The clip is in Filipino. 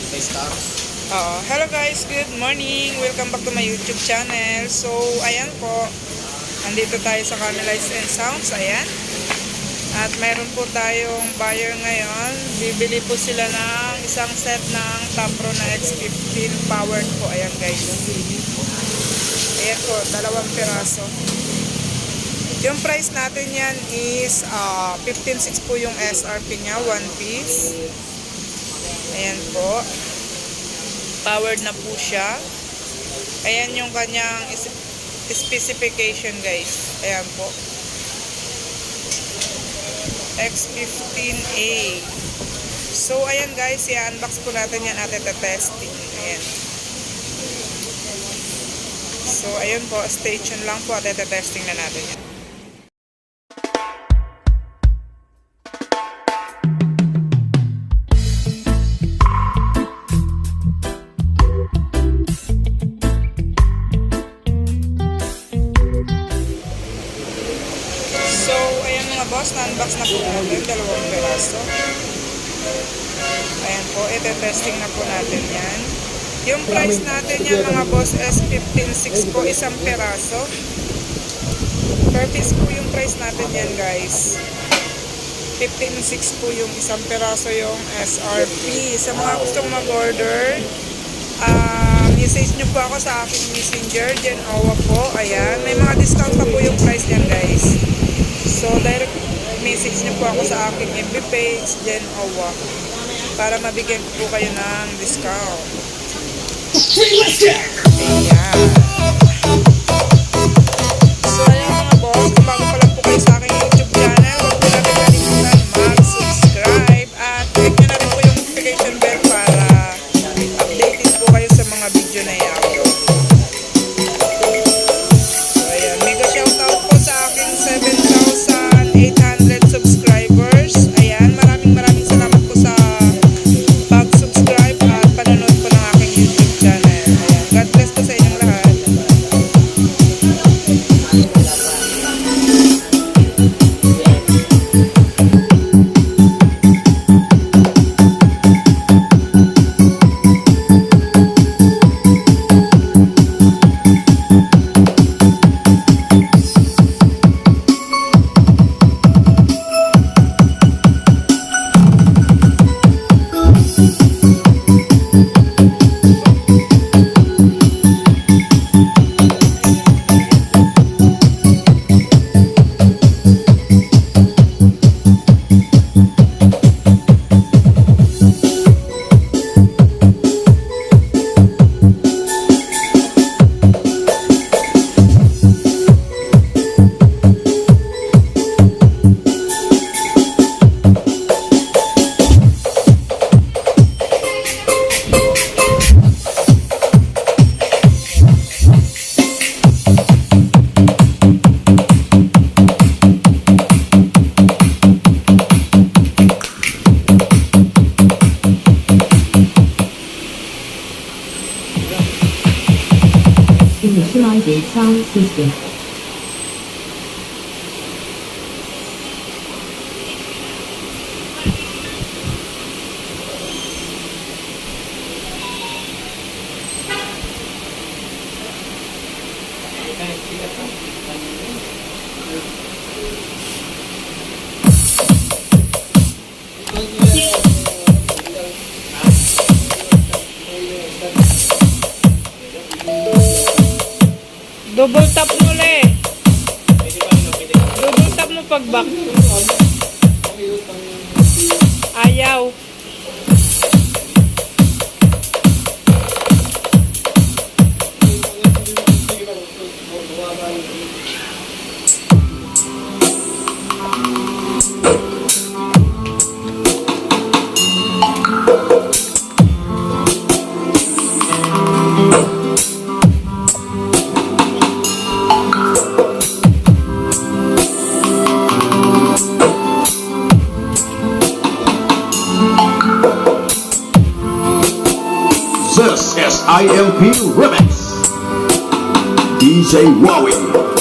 Hello guys, good morning. Welcome back to my YouTube channel. So, ayan po. Andito tayo sa Lights and Sounds. Ayan. At mayroon po tayong buyer ngayon. Bibili po sila ng isang set ng PRO na X-15 powered po. Ayan guys. Ayan po, 2 piraso. Yung price natin yan is 15.6 po yung SRP niya, 1 piece. Ayan po. Powered na po siya. Ayan yung kanyang specification guys. Ayan po. X-15A. So ayan guys, i-unbox po natin yan at ita-testing. Ayan. So ayan po, stay tuned lang po at ita-testing na natin yan. Boss, na-unbox na po natin 2 piraso. Ayan po, ite-testing na po natin yan. Yung price natin yan mga boss is 15.6 po isang piraso. Per piece po yung price natin yan guys. 15.6 po yung isang piraso yung SRP. Sa mga gustong mag-order, message nyo po ako sa aking messenger, Jen Owa po. Ayan, may mga discount pa po yung price yan guys. So, direct message niyo po ako sa aking FB page, Jen Owa, para mabigyan po kayo ng discount. Ayan. So, ayan mga boss, kung bago pa lang po kayo sa aking YouTube channel, huwag po natin kalimutan mag-subscribe at click nyo na rin po yung notification bell para updated po kayo sa mga video na i-upload. So, ayan. Mega shoutout po sa aking 7,800 subscribers. Ayan, maraming salamat po sa pag-subscribe at panonood po ng aking YouTube channel. Ayan, God bless po sa inyong lahat. Initialized sound system. Double tap mo le. Double tap mo pag back. Ayaw. This is ILP Remix. DJ Wowie.